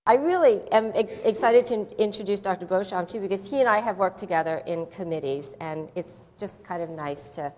I really am excited to introduce Dr. Beauchamp too, because he and I have worked together in committees, and it's just kind of nice to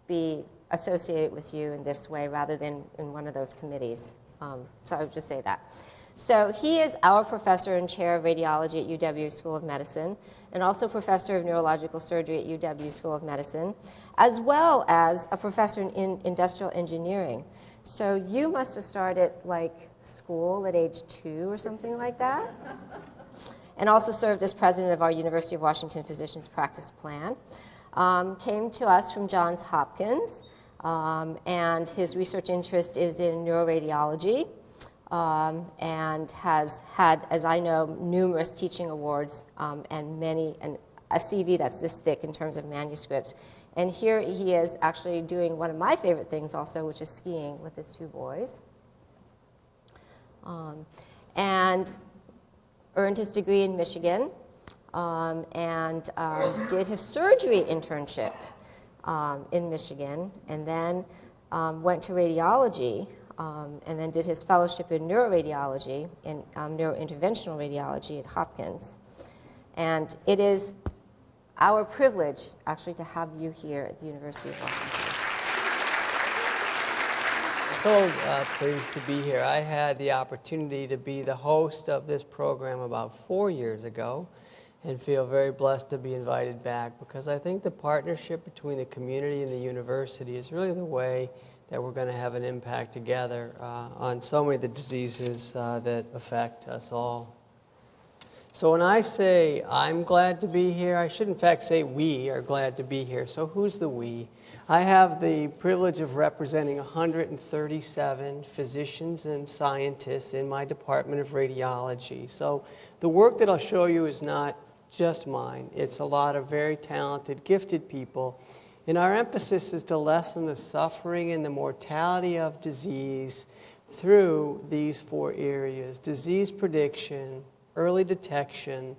be associated with you in this way rather than in one of those committees. So I would just say that. So he is our professor and chair of radiology at UW School of Medicine, and also professor of neurological surgery at UW School of Medicine, as well as a professor in industrial engineering. So you must have started like school at age 2 or something like that, and also served as president of our University of Washington Physicians Practice Plan. Came to us from Johns Hopkins, and his research interest is in neuroradiology, and has had, as I know, numerous teaching awards and a CV that's this thick in terms of manuscripts. And here he is actually doing one of my favorite things also, which is skiing with his 2 boys. And earned his degree in Michigan, and did his surgery internship in Michigan, and then went to radiology, and then did his fellowship in neuroradiology, in neurointerventional radiology at Hopkins. And it is our privilege, actually, to have you here at the University of Washington. I'm so pleased to be here. I had the opportunity to be the host of this program about 4 years ago, and feel very blessed to be invited back, because I think the partnership between the community and the university is really the way that we're going to have an impact together on so many of the diseases that affect us all. So when I say I'm glad to be here, I should in fact say we are glad to be here. So who's the we? I have the privilege of representing 137 physicians and scientists in my department of radiology. So the work that I'll show you is not just mine. It's a lot of very talented, gifted people. And our emphasis is to lessen the suffering and the mortality of disease through these 4 areas: disease prediction, early detection,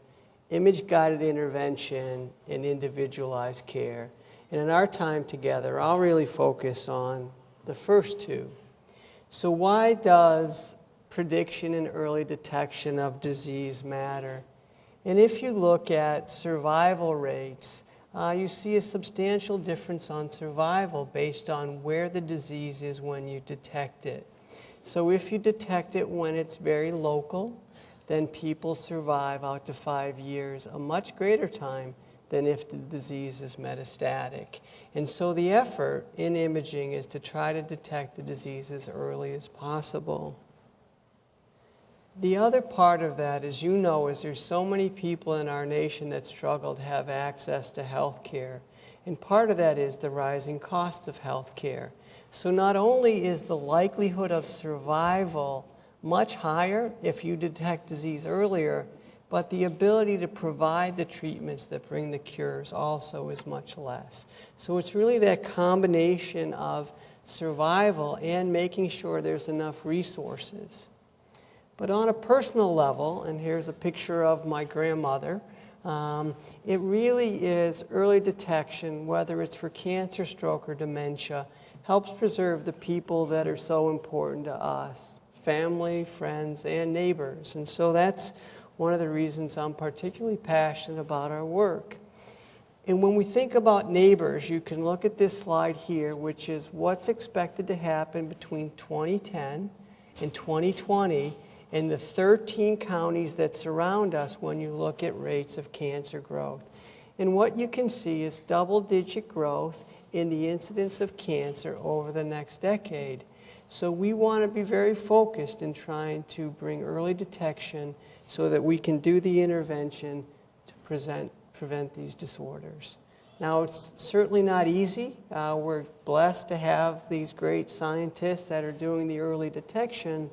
image-guided intervention, and individualized care. And in our time together, I'll really focus on the first 2. So why does prediction and early detection of disease matter? And if you look at survival rates, you see a substantial difference on survival based on where the disease is when you detect it. So if you detect it when it's very local, then people survive out to 5 years, a much greater time than if the disease is metastatic. And so the effort in imaging is to try to detect the disease as early as possible. The other part of that, as you know, is there's so many people in our nation that struggle to have access to health care. And part of that is the rising cost of health care. So not only is the likelihood of survival much higher if you detect disease earlier, but the ability to provide the treatments that bring the cures also is much less. So it's really that combination of survival and making sure there's enough resources. But on a personal level, and here's a picture of my grandmother, it really is early detection, whether it's for cancer, stroke, or dementia, helps preserve the people that are so important to us: family, friends, and neighbors. And so that's one of the reasons I'm particularly passionate about our work. And when we think about neighbors, you can look at this slide here, which is what's expected to happen between 2010 and 2020 in the 13 counties that surround us when you look at rates of cancer growth. And what you can see is double-digit growth in the incidence of cancer over the next decade. So we want to be very focused in trying to bring early detection so that we can do the intervention to prevent these disorders. Now, it's certainly not easy. We're blessed to have these great scientists that are doing the early detection,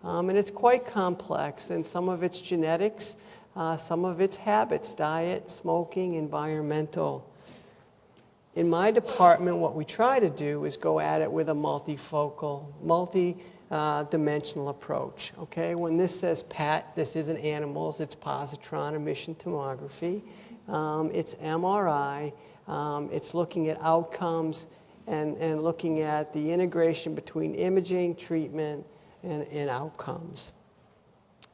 and it's quite complex, and some of it's genetics, some of it's habits, diet, smoking, environmental. In my department, what we try to do is go at it with a multifocal, multi-dimensional approach. Okay, when this says PET, this isn't animals, it's positron emission tomography. It's MRI. It's looking at outcomes and looking at the integration between imaging, treatment, and outcomes.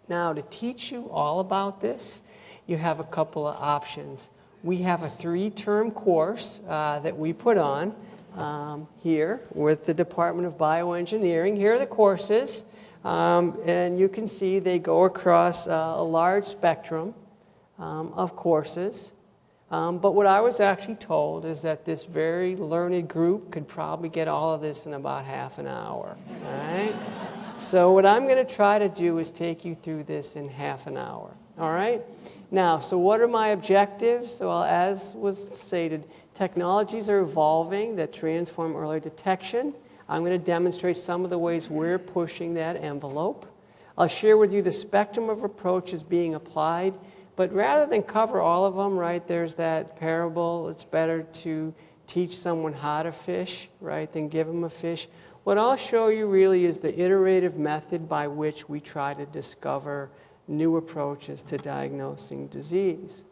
Now, to teach you all about this, you have a couple of options. We have a 3-term course that we put on here with the Department of Bioengineering. Here are the courses, and you can see they go across a large spectrum of courses. But what I was actually told is that this very learned group could probably get all of this in about half an hour, all right? So what I'm going to try to do is take you through this in half an hour, all right? Now, so what are my objectives? Well, as was stated, technologies are evolving that transform early detection. I'm going to demonstrate some of the ways we're pushing that envelope. I'll share with you the spectrum of approaches being applied, but rather than cover all of them, right, there's that parable, it's better to teach someone how to fish, right, than give them a fish. What I'll show you really is the iterative method by which we try to discover new approaches to diagnosing disease.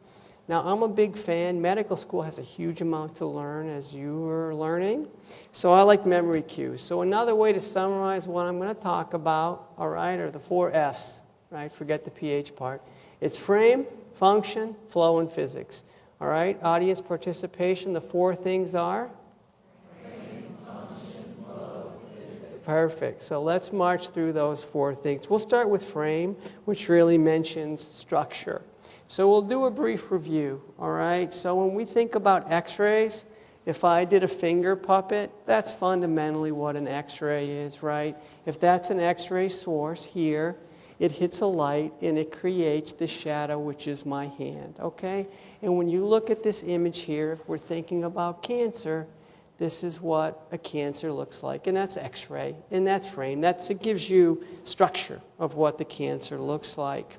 Now, I'm a big fan. Medical school has a huge amount to learn, as you are learning. So I like memory cues. So another way to summarize what I'm going to talk about, all right, are the 4 F's, right? Forget the PH part. It's frame, function, flow, and physics. All right, audience participation, the 4 things are? Frame, function, flow, physics. Perfect. So let's march through those 4 things. We'll start with frame, which really mentions structure. So we'll do a brief review, all right? So when we think about x-rays, if I did a finger puppet, that's fundamentally what an x-ray is, right? If that's an x-ray source here, it hits a light and it creates the shadow, which is my hand, okay? And when you look at this image here, if we're thinking about cancer, this is what a cancer looks like, and that's x-ray, and that's frame. It gives you structure of what the cancer looks like.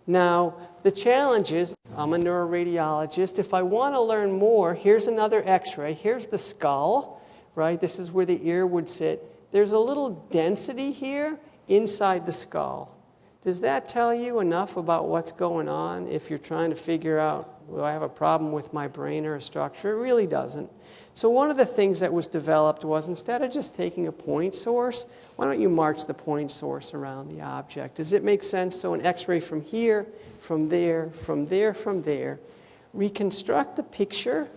Now, the challenge is, I'm a neuroradiologist. If I want to learn more, here's another x-ray. Here's the skull, right? This is where the ear would sit. There's a little density here inside the skull. Does that tell you enough about what's going on if you're trying to figure out, well, I have a problem with my brain or a structure? It really doesn't. So one of the things that was developed was, instead of just taking a point source, why don't you march the point source around the object? Does it make sense? So an x-ray from here, from there, from there, from there. Reconstruct the picture,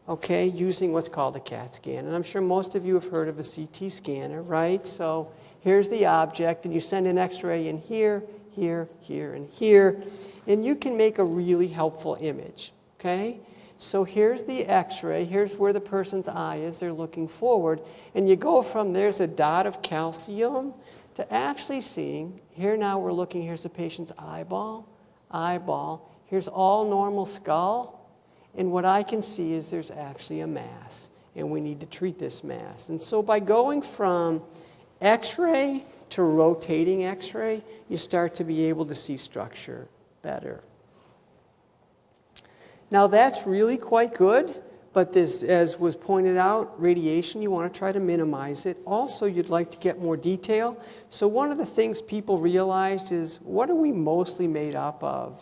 okay, using what's called a CAT scan. And I'm sure most of you have heard of a CT scanner, right? So here's the object, and you send an x-ray in here, here, here, and here, and you can make a really helpful image, okay? So here's the x-ray, here's where the person's eye is, they're looking forward, and you go from there's a dot of calcium to actually seeing, here now we're looking, here's the patient's eyeball, here's all normal skull, and what I can see is there's actually a mass, and we need to treat this mass. And so by going from x-ray to rotating x-ray, you start to be able to see structure better. Now that's really quite good, but this, as was pointed out, radiation, you want to try to minimize it. Also, you'd like to get more detail. So one of the things people realized is, what are we mostly made up of?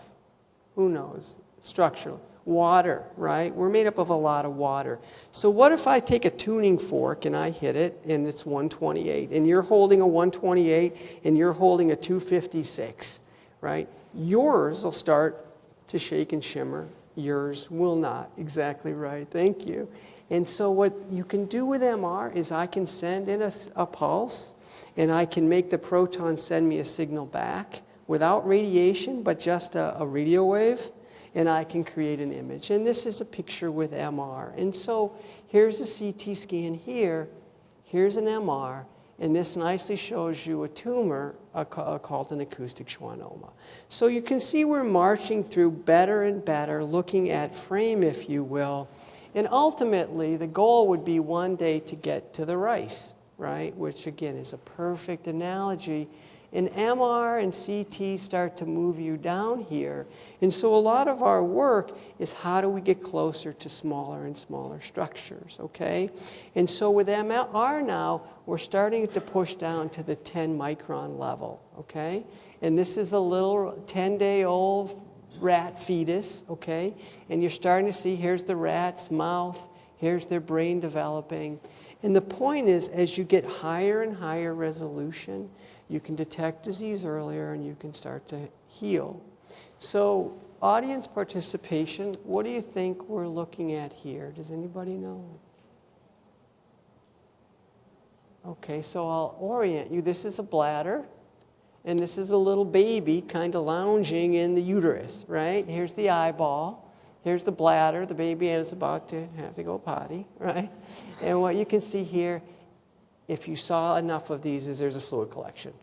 Who knows? Structurally. Water, right? We're made up of a lot of water. So what if I take a tuning fork and I hit it and it's 128, and you're holding a 128 and you're holding a 256, right? Yours will start to shake and shimmer. Yours will not. Exactly right. Thank you. And so what you can do with MR is I can send in a pulse, and I can make the proton send me a signal back without radiation, but just a radio wave, and I can create an image. And this is a picture with MR. And so here's a CT scan here, here's an MR, and this nicely shows you a tumor called an acoustic schwannoma. So you can see we're marching through better and better, looking at frame, if you will. And ultimately, the goal would be one day to get to the rice, right? Which, again, is a perfect analogy. And MR and CT start to move you down here. And so a lot of our work is, how do we get closer to smaller and smaller structures, okay? And so with MR now, we're starting to push down to the 10 micron level, okay? And this is a little 10-day-old rat fetus, okay? And you're starting to see, here's the rat's mouth, here's their brain developing. And the point is, as you get higher and higher resolution, you can detect disease earlier and you can start to heal. So audience participation, what do you think we're looking at here? Does anybody know? Okay, so I'll orient you. This is a bladder, and this is a little baby kind of lounging in the uterus, right? Here's the eyeball. Here's the bladder. The baby is about to have to go potty, right? And what you can see here, if you saw enough of these, is there's a fluid collection.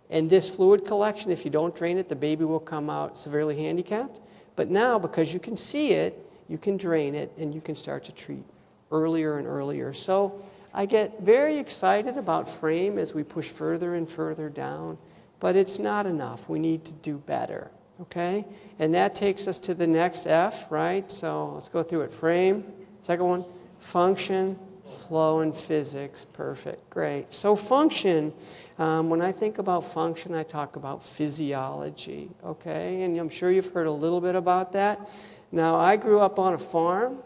And this fluid collection, if you don't drain it, the baby will come out severely handicapped. But now, because you can see it, you can drain it, and you can start to treat earlier and earlier. So I get very excited about frame as we push further and further down, but it's not enough. We need to do better, okay? And that takes us to the next F, right? So let's go through it. Frame, second one, function, flow, and physics. Perfect, great. So function, when I think about function, I talk about physiology, okay? And I'm sure you've heard a little bit about that. Now, I grew up on a farm,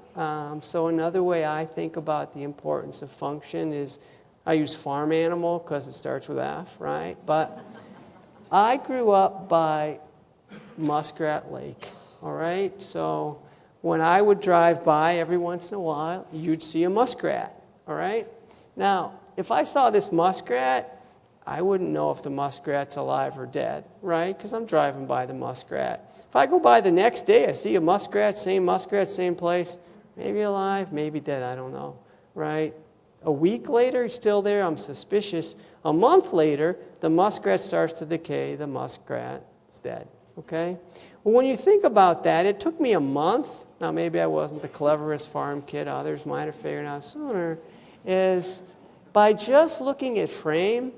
so another way I think about the importance of function is I use farm animal because it starts with F, right? But I grew up by Muskrat Lake, all right? So when I would drive by every once in a while, you'd see a muskrat, all right? Now, if I saw this muskrat, I wouldn't know if the muskrat's alive or dead, right? Because I'm driving by the muskrat. If I go by the next day, I see a muskrat, same place, maybe alive, maybe dead, I don't know, right? A week later, he's still there, I'm suspicious. A month later, the muskrat starts to decay, the muskrat is dead, okay? Well, when you think about that, it took me a month, now maybe I wasn't the cleverest farm kid, others might have figured out sooner, is by just looking at frame,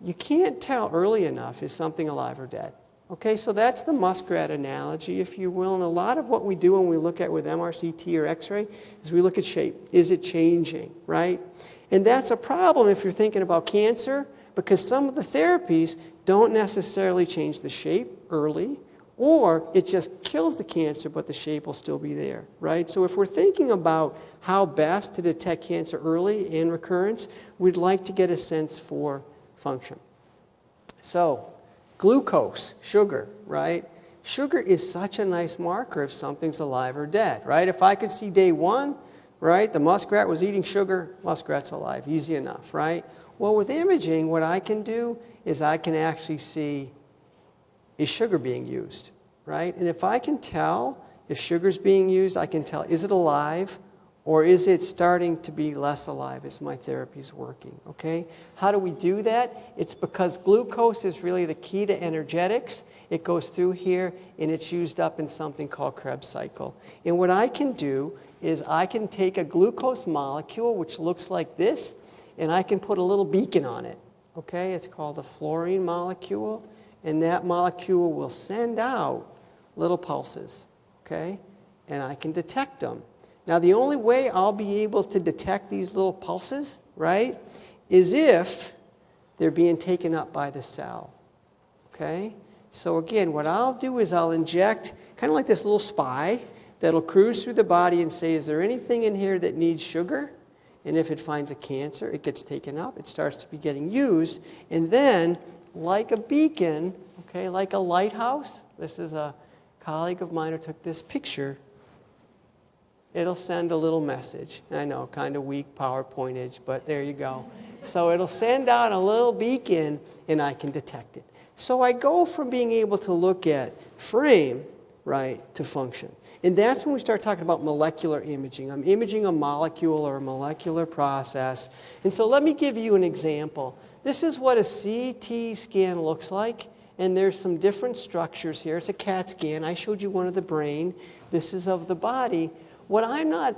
you can't tell early enough is something alive or dead. Okay, so that's the muskrat analogy, if you will, and a lot of what we do when we look at with MRCT or X-ray is we look at shape. Is it changing, right? And that's a problem if you're thinking about cancer, because some of the therapies don't necessarily change the shape early, or it just kills the cancer, but the shape will still be there, right? So if we're thinking about how best to detect cancer early and recurrence, we'd like to get a sense for function. So, glucose, sugar, right? Sugar is such a nice marker if something's alive or dead, right? If I could see day one, right, the muskrat was eating sugar, muskrat's alive, easy enough, right? Well, with imaging, what I can do is I can actually see, is sugar being used, right? And if I can tell if sugar's being used, I can tell, is it alive or is it starting to be less alive as my therapy's working, okay? How do we do that? It's because glucose is really the key to energetics. It goes through here and it's used up in something called Krebs cycle. And what I can do is I can take a glucose molecule, which looks like this, and I can put a little beacon on it, okay? It's called a fluorine molecule, and that molecule will send out little pulses, okay? And I can detect them. Now, the only way I'll be able to detect these little pulses, right, is if they're being taken up by the cell, okay? So again, what I'll do is I'll inject kind of like this little spy that'll cruise through the body and say, is there anything in here that needs sugar? And if it finds a cancer, it gets taken up, it starts to be getting used, and then, like a beacon, okay, like a lighthouse, this is a colleague of mine who took this picture, it'll send a little message. I know, kind of weak PowerPointage, but there you go. So it'll send out a little beacon, and I can detect it. So I go from being able to look at frame, right, to function. And that's when we start talking about molecular imaging. I'm imaging a molecule or a molecular process. And so let me give you an example. This is what a CT scan looks like. And there's some different structures here. It's a CAT scan. I showed you one of the brain. This is of the body. What I'm not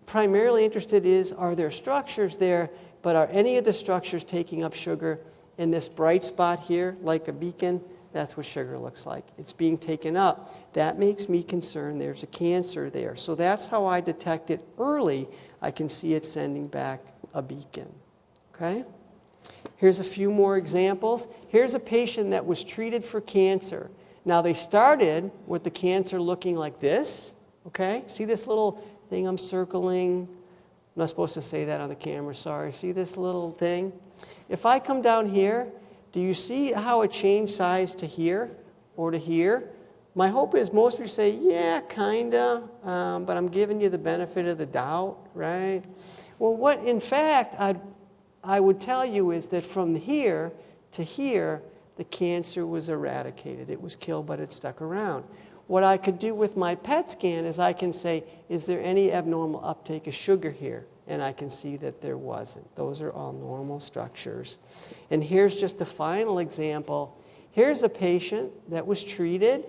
primarily interested in is, are there structures there, but are any of the structures taking up sugar? In this bright spot here, like a beacon, that's what sugar looks like. It's being taken up. That makes me concerned there's a cancer there. So that's how I detect it early. I can see it sending back a beacon, okay? Here's a few more examples. Here's a patient that was treated for cancer. Now, they started with the cancer looking like this, okay? See this little thing I'm circling? I'm not supposed to say that on the camera, sorry. See this little thing? If I come down here, Do you see how it changed size to here or to here? My hope is most of you say, yeah, kinda, but I'm giving you the benefit of the doubt, right? Well, what in fact I would tell you is that from here to here, the cancer was eradicated. It was killed, but it stuck around. What I could do with my PET scan is I can say, is there any abnormal uptake of sugar here? And I can see that there wasn't. Those are all normal structures. And here's just a final example. Here's a patient that was treated,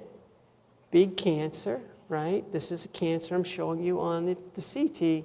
big cancer, right? This is a cancer I'm showing you on the CT,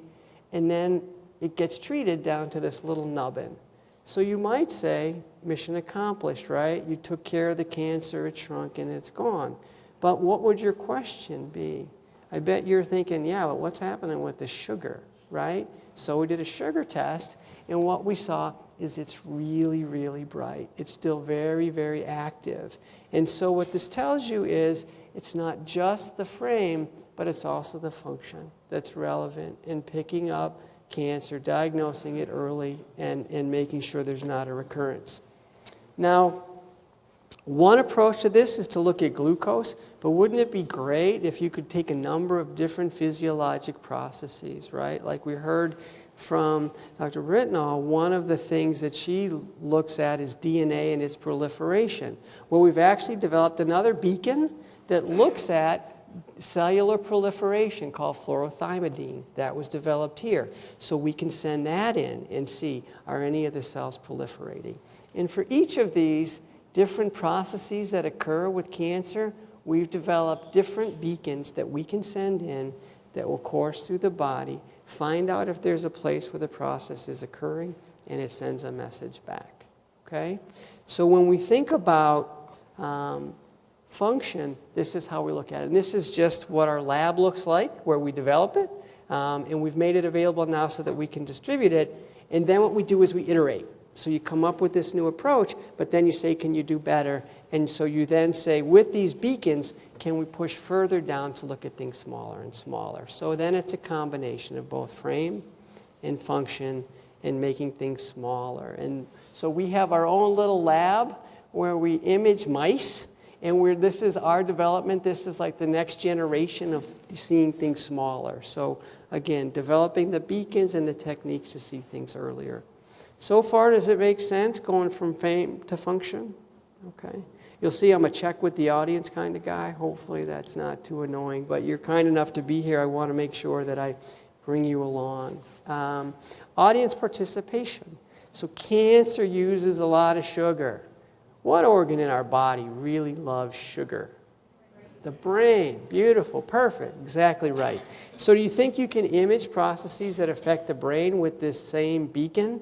and then it gets treated down to this little nubbin. So you might say, mission accomplished, right? You took care of the cancer, it shrunk, and it's gone. But what would your question be? I bet you're thinking, yeah, but what's happening with the sugar, right? So we did a sugar test, and what we saw is it's really, really bright. It's still very, very active. And so what this tells you is it's not just the frame, but it's also the function that's relevant in picking up cancer, diagnosing it early, and making sure there's not a recurrence. Now, one approach to this is to look at glucose, but wouldn't it be great if you could take a number of different physiologic processes, right? Like we heard from Dr. Britnall, one of the things that she looks at is DNA and its proliferation. Well, we've actually developed another beacon that looks at cellular proliferation called fluorothymidine. That was developed here. So we can send that in and see, are any of the cells proliferating? And for each of these different processes that occur with cancer, we've developed different beacons that we can send in that will course through the body, find out if there's a place where the process is occurring, and it sends a message back. Okay? So when we think about function, this is how we look at it. And this is just what our lab looks like, where we develop it. And we've made it available now so that we can distribute it. And then what we do is we iterate. So you come up with this new approach, but then you say, can you do better? And so you then say, with these beacons, can we push further down to look at things smaller and smaller? So then it's a combination of both frame and function and making things smaller. And so we have our own little lab where we image mice. And this is our development. This is like the next generation of seeing things smaller. So again, developing the beacons and the techniques to see things earlier. So far, does it make sense going from fame to function? Okay. You'll see I'm a check with the audience kind of guy. Hopefully that's not too annoying, but you're kind enough to be here. I want to make sure that I bring you along. Audience participation. So cancer uses a lot of sugar. What organ in our body really loves sugar? The brain. Beautiful. Perfect. Exactly right. So do you think you can image processes that affect the brain with this same beacon?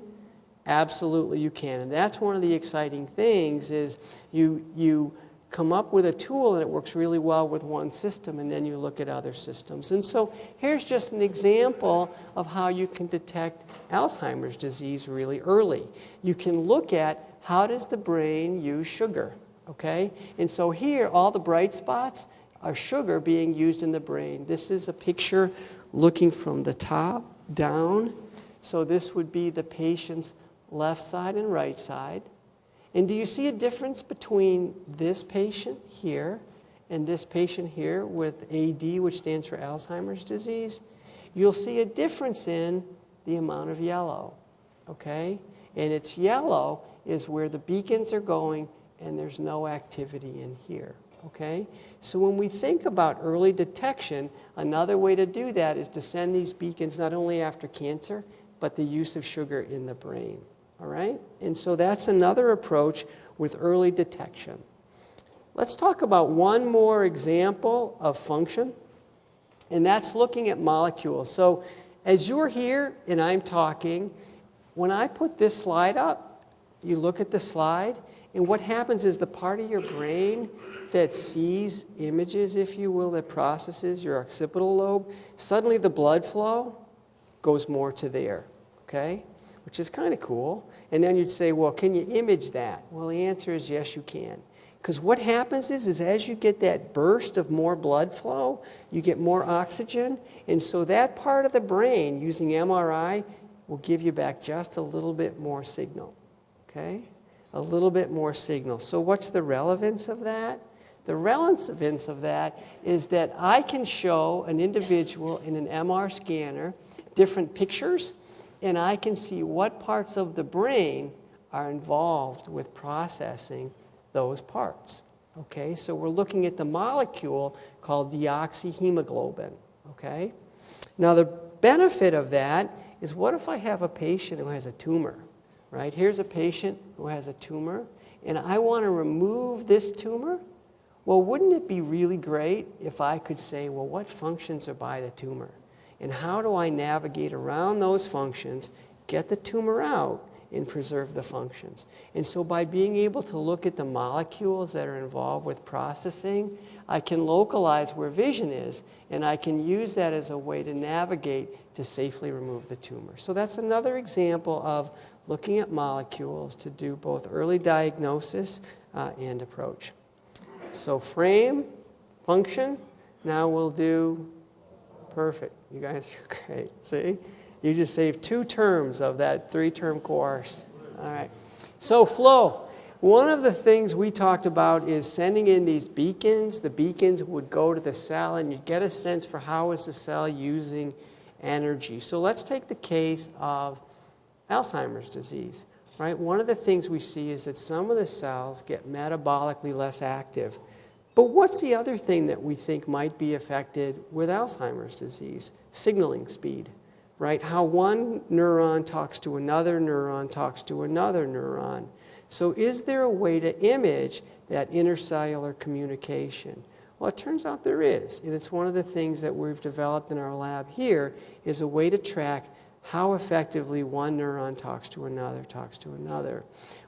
Absolutely you can. And that's one of the exciting things is you come up with a tool and it works really well with one system, and then you look at other systems. And so here's just an example of how you can detect Alzheimer's disease really early. You can look at how does the brain use sugar, okay? And so here, all the bright spots are sugar being used in the brain. This is a picture looking from the top down. So this would be the patient's left side and right side. And do you see a difference between this patient here and this patient here with AD, which stands for Alzheimer's disease? You'll see a difference in the amount of yellow, okay? And it's yellow is where the beacons are going and there's no activity in here, okay? So when we think about early detection, another way to do that is to send these beacons not only after cancer, but the use of sugar in the brain, all right? And so that's another approach with early detection. Let's talk about one more example of function, and that's looking at molecules. So as you're here and I'm talking, when I put this slide up, you look at the slide, and what happens is the part of your brain that sees images, if you will, that processes your occipital lobe, suddenly the blood flow goes more to there, okay? Which is kind of cool. And then you'd say, well, can you image that? Well, the answer is yes, you can. Because what happens is as you get that burst of more blood flow, you get more oxygen, and so that part of the brain, using MRI, will give you back just a little bit more signal. Okay? a little bit more signal. So what's the relevance of that? The relevance of that is that I can show an individual in an MR scanner different pictures, and I can see what parts of the brain are involved with processing those parts. Okay, so we're looking at the molecule called deoxyhemoglobin. Okay, now the benefit of that is, what if I have a patient who has a tumor, right? Here's a patient who has a tumor, and I want to remove this tumor. Well, wouldn't it be really great if I could say, well, what functions are by the tumor? And how do I navigate around those functions, get the tumor out, and preserve the functions? And so by being able to look at the molecules that are involved with processing, I can localize where vision is, and I can use that as a way to navigate to safely remove the tumor. So that's another example of looking at molecules to do both early diagnosis and approach. So frame, function, now we'll do, perfect. You guys are great. See? You just saved 2 terms of that 3-term course. All right. So flow. One of the things we talked about is sending in these beacons. The beacons would go to the cell, and you get a sense for how is the cell using energy. So let's take the case of Alzheimer's disease. Right? One of the things we see is that some of the cells get metabolically less active. But what's the other thing that we think might be affected with Alzheimer's disease? Signaling speed, right? How one neuron talks to another neuron talks to another neuron. So is there a way to image that intercellular communication? Well, it turns out there is. And it's one of the things that we've developed in our lab here, is a way to track how effectively one neuron talks to another.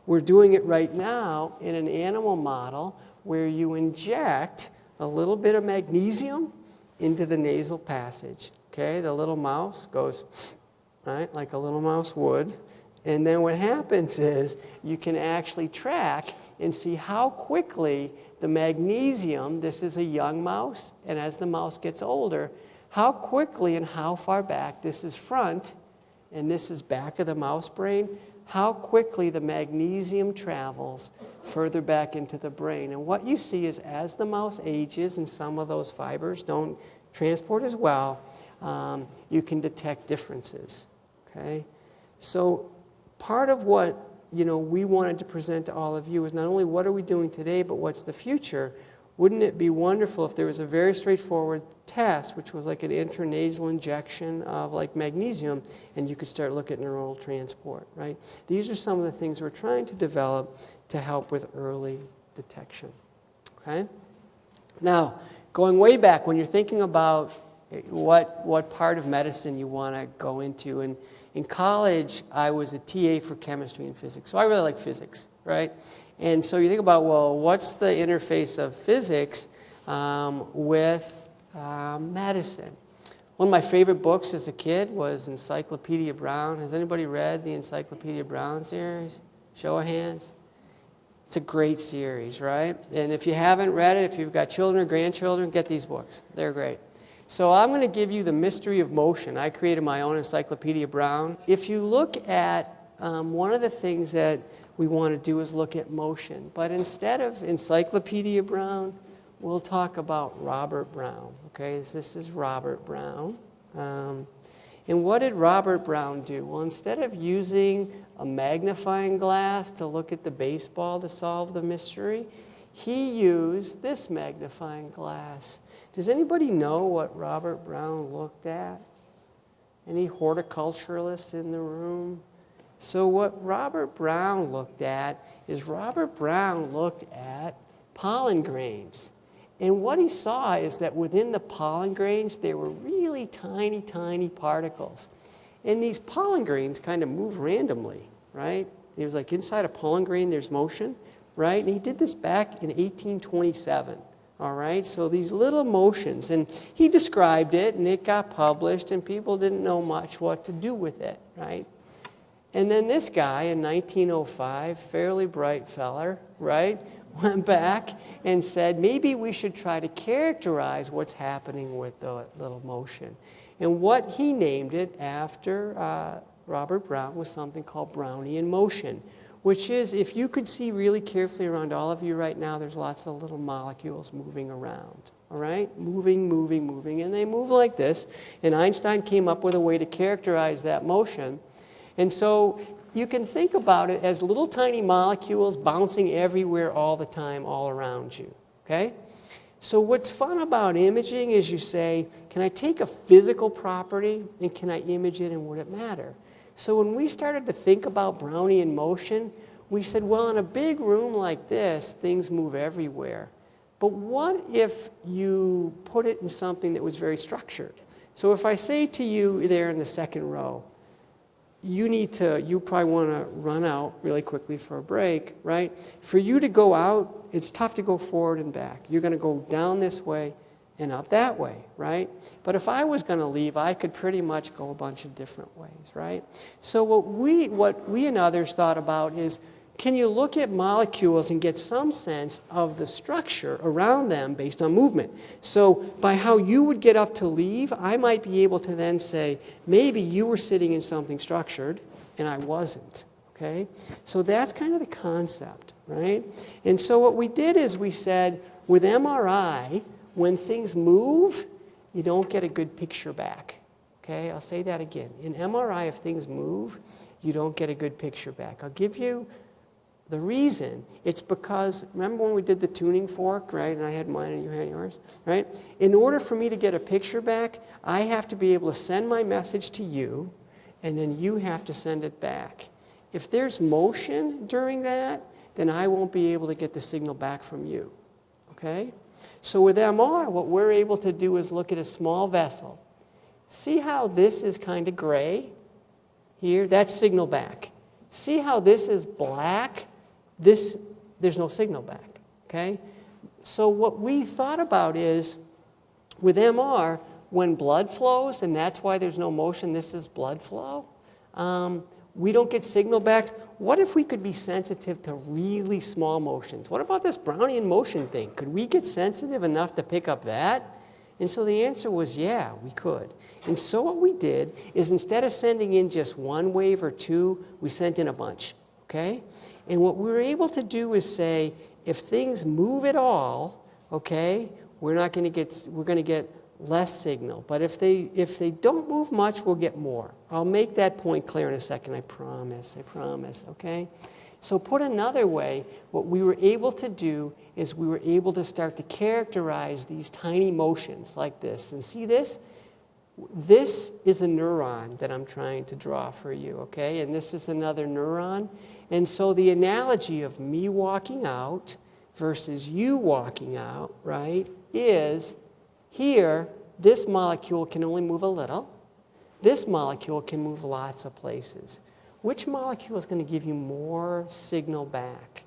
We're doing it right now in an animal model where you inject a little bit of magnesium into the nasal passage. Okay, the little mouse goes, right, like a little mouse would. And then what happens is you can actually track and see how quickly the magnesium, this is a young mouse, and as the mouse gets older, how quickly and how far back, this is front, and this is back of the mouse brain, how quickly the magnesium travels further back into the brain. And what you see is, as the mouse ages and some of those fibers don't transport as well, you can detect differences. Okay? So part of what we wanted to present to all of you is not only what are we doing today, but what's the future. Wouldn't it be wonderful if there was a very straightforward test, which was like an intranasal injection of like magnesium, and you could start looking at neuronal transport, right? These are some of the things we're trying to develop to help with early detection, okay? Now, going way back, when you're thinking about what part of medicine you want to go into, and in college, I was a TA for chemistry and physics, so I really like physics, right? And so you think about, well, what's the interface of physics with medicine? One of my favorite books as a kid was Encyclopedia Brown. Has anybody read the Encyclopedia Brown series? Show of hands. It's a great series, right? And if you haven't read it, if you've got children or grandchildren, get these books. They're great. So I'm going to give you the mystery of motion. I created my own Encyclopedia Brown. If you look at one of the things that we want to do is look at motion. But instead of Encyclopedia Brown, we'll talk about Robert Brown. Okay, this is Robert Brown. And what did Robert Brown do? Well, instead of using a magnifying glass to look at the baseball to solve the mystery, he used this magnifying glass. Does anybody know what Robert Brown looked at? Any horticulturalists in the room? So what Robert Brown looked at is Robert Brown looked at pollen grains. And what he saw is that within the pollen grains, there were really tiny, tiny particles. And these pollen grains kind of move randomly, right? It was like inside a pollen grain, there's motion, right? And he did this back in 1827, all right? So these little motions, and he described it, and it got published, and people didn't know much what to do with it, right? And then this guy in 1905, fairly bright feller, right, went back and said, maybe we should try to characterize what's happening with the little motion. And what he named it after Robert Brown was something called Brownian motion, which is if you could see really carefully around all of you right now, there's lots of little molecules moving around. All right? Moving, moving, moving. And they move like this. And Einstein came up with a way to characterize that motion. And so you can think about it as little tiny molecules bouncing everywhere all the time, all around you. Okay? So what's fun about imaging is you say, can I take a physical property and can I image it and would it matter? So when we started to think about Brownian motion, we said, well, in a big room like this, things move everywhere. But what if you put it in something that was very structured? So if I say to you there in the second row, you probably want to run out really quickly for a break, right? For you to go out, it's tough to go forward and back. You're going to go down this way and up that way, right? But if I was going to leave, I could pretty much go a bunch of different ways, right? So what we and others thought about is, can you look at molecules and get some sense of the structure around them based on movement? So by how you would get up to leave, I might be able to then say, maybe you were sitting in something structured and I wasn't, okay? So that's kind of the concept, right? And so what we did is we said, with MRI, when things move, you don't get a good picture back, okay? I'll say that again. In MRI, if things move, you don't get a good picture back. I'll give you the reason. It's because, remember when we did the tuning fork, right? And I had mine and you had yours, right? In order for me to get a picture back, I have to be able to send my message to you, and then you have to send it back. If there's motion during that, then I won't be able to get the signal back from you, okay? So with MR, what we're able to do is look at a small vessel. See how this is kind of gray here? That's signal back. See how this is black? There's no signal back, okay? So what we thought about is, with MR, when blood flows, and that's why there's no motion, this is blood flow, we don't get signal back. What if we could be sensitive to really small motions? What about this Brownian motion thing? Could we get sensitive enough to pick up that? And so the answer was, yeah, we could. And so what we did is, instead of sending in just one wave or two, we sent in a bunch, okay? And what we were able to do is say, if things move at all, okay, we're going to get less signal. But if they don't move much, we'll get more. I'll make that point clear in a second, I promise, okay? So put another way, what we were able to do is we were able to start to characterize these tiny motions like this. And see this? This is a neuron that I'm trying to draw for you, okay? And this is another neuron. And so the analogy of me walking out versus you walking out, right, is here, this molecule can only move a little. This molecule can move lots of places. Which molecule is going to give you more signal back?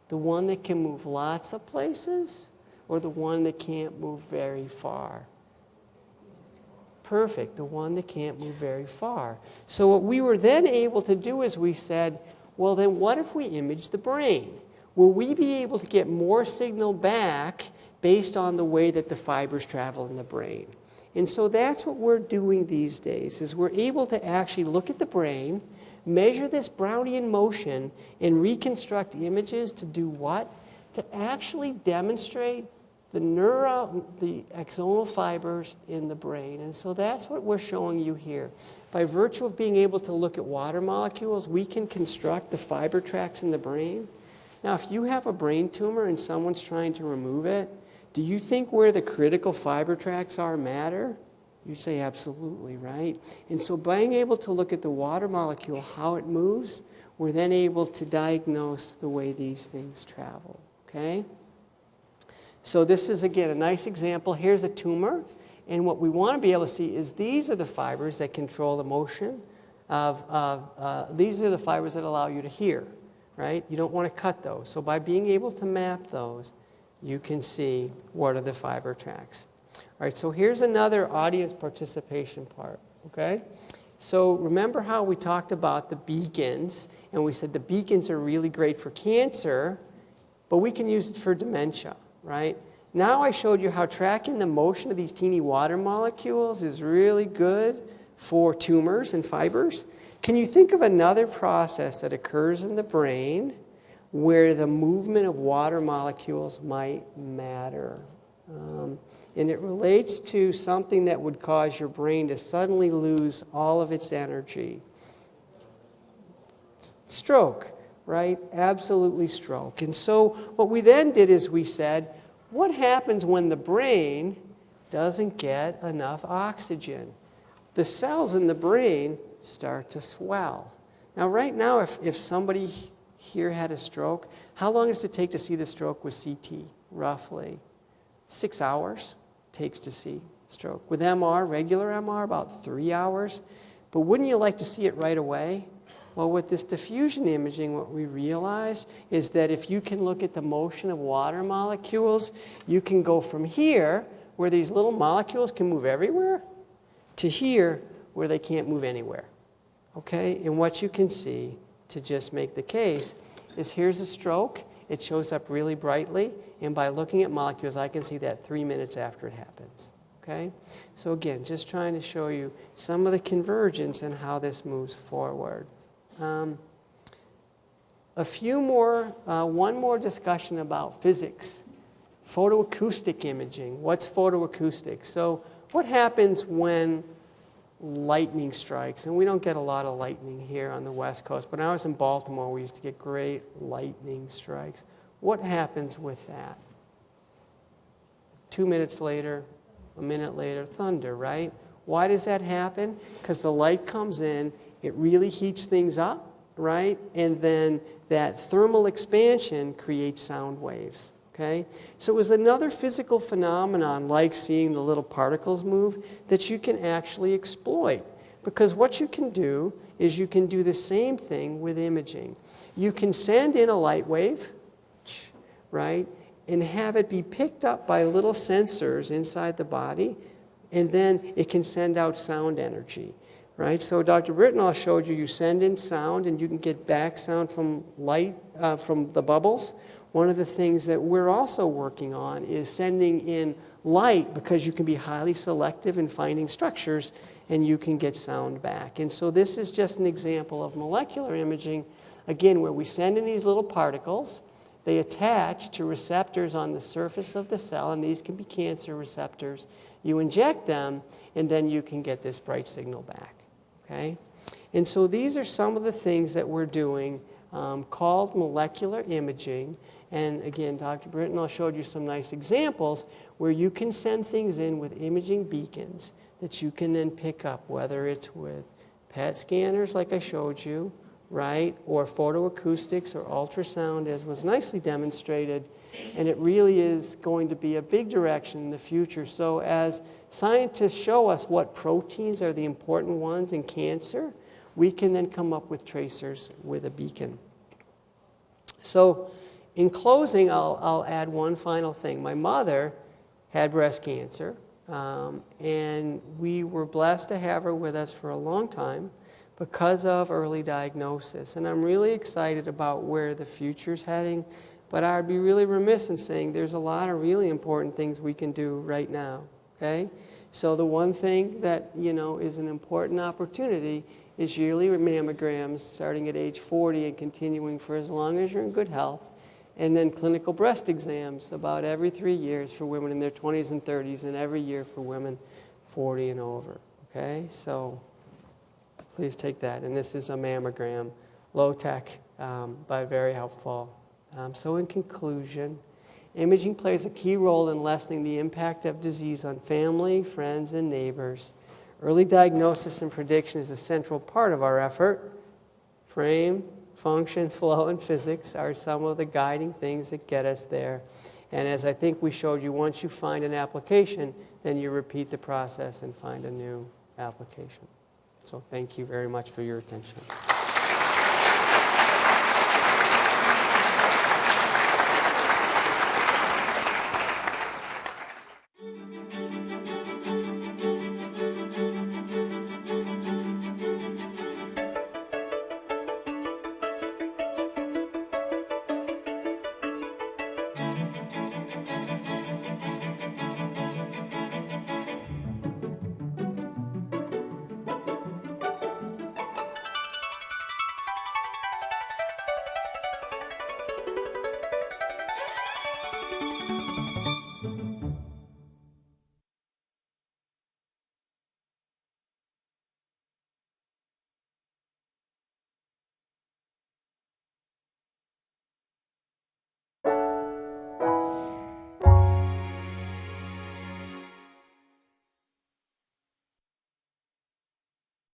The one that can move lots of places, or the one that can't move very far? Perfect, the one that can't move very far. So what we were then able to do is we said, well, then what if we image the brain? Will we be able to get more signal back based on the way that the fibers travel in the brain? And so that's what we're doing these days, is we're able to actually look at the brain, measure this Brownian motion, and reconstruct images to do what? To actually demonstrate the axonal fibers in the brain. And so that's what we're showing you here. By virtue of being able to look at water molecules, we can construct the fiber tracks in the brain. Now, if you have a brain tumor and someone's trying to remove it, do you think where the critical fiber tracks are matter? You'd say absolutely, right? And so being able to look at the water molecule, how it moves, we're then able to diagnose the way these things travel, okay? So this is, again, a nice example. Here's a tumor. And what we want to be able to see is these are the fibers that control the motion these are the fibers that allow you to hear, right? You don't want to cut those. So by being able to map those, you can see what are the fiber tracks. All right, so here's another audience participation part, okay? So remember how we talked about the beacons, and we said the beacons are really great for cancer, but we can use it for dementia, right? Now I showed you how tracking the motion of these teeny water molecules is really good for tumors and fibers. Can you think of another process that occurs in the brain where the movement of water molecules might matter? And it relates to something that would cause your brain to suddenly lose all of its energy. Stroke, right? Absolutely stroke. And so what we then did is we said, what happens when the brain doesn't get enough oxygen? The cells in the brain start to swell. Now, right now, if somebody here had a stroke, how long does it take to see the stroke with CT, roughly? 6 hours takes to see stroke. With MR, regular MR, about 3 hours. But wouldn't you like to see it right away? Well, with this diffusion imaging, what we realize is that if you can look at the motion of water molecules, you can go from here, where these little molecules can move everywhere, to here, where they can't move anywhere. Okay? And what you can see, to just make the case, is here's a stroke. It shows up really brightly, and by looking at molecules, I can see that 3 minutes after it happens. Okay? So again, just trying to show you some of the convergence and how this moves forward. One more discussion about physics. Photoacoustic imaging. What's photoacoustics? So what happens when lightning strikes? And we don't get a lot of lightning here on the West Coast, but when I was in Baltimore, we used to get great lightning strikes. What happens with that? 2 minutes later, a minute later, thunder, right? Why does that happen? Because the light comes in, it really heats things up, right? And then that thermal expansion creates sound waves, okay? So it was another physical phenomenon, like seeing the little particles move, that you can actually exploit. Because what you can do is you can do the same thing with imaging. You can send in a light wave, right? And have it be picked up by little sensors inside the body, and then it can send out sound energy. Right? So Dr. Brittenell showed you send in sound and you can get back sound from light, from the bubbles. One of the things that we're also working on is sending in light, because you can be highly selective in finding structures and you can get sound back. And so this is just an example of molecular imaging, again, where we send in these little particles. They attach to receptors on the surface of the cell, and these can be cancer receptors. You inject them, and then you can get this bright signal back. Okay? And so these are some of the things that we're doing called molecular imaging. And again, Dr. Brittenell showed you some nice examples where you can send things in with imaging beacons that you can then pick up, whether it's with PET scanners like I showed you, right, or photoacoustics or ultrasound, as was nicely demonstrated. And it really is going to be a big direction in the future. So as scientists show us what proteins are the important ones in cancer, we can then come up with tracers with a beacon. So in closing, I'll add one final thing. My mother had breast cancer, and we were blessed to have her with us for a long time because of early diagnosis. And I'm really excited about where the future's heading. But I'd be really remiss in saying there's a lot of really important things we can do right now, okay? So the one thing that, is an important opportunity is yearly mammograms starting at age 40 and continuing for as long as you're in good health. And then clinical breast exams about every 3 years for women in their 20s and 30s, and every year for women 40 and over, okay? So please take that. And this is a mammogram, low tech, but very helpful. So in conclusion, imaging plays a key role in lessening the impact of disease on family, friends, and neighbors. Early diagnosis and prediction is a central part of our effort. Frame, function, flow, and physics are some of the guiding things that get us there. And as I think we showed you, once you find an application, then you repeat the process and find a new application. So thank you very much for your attention.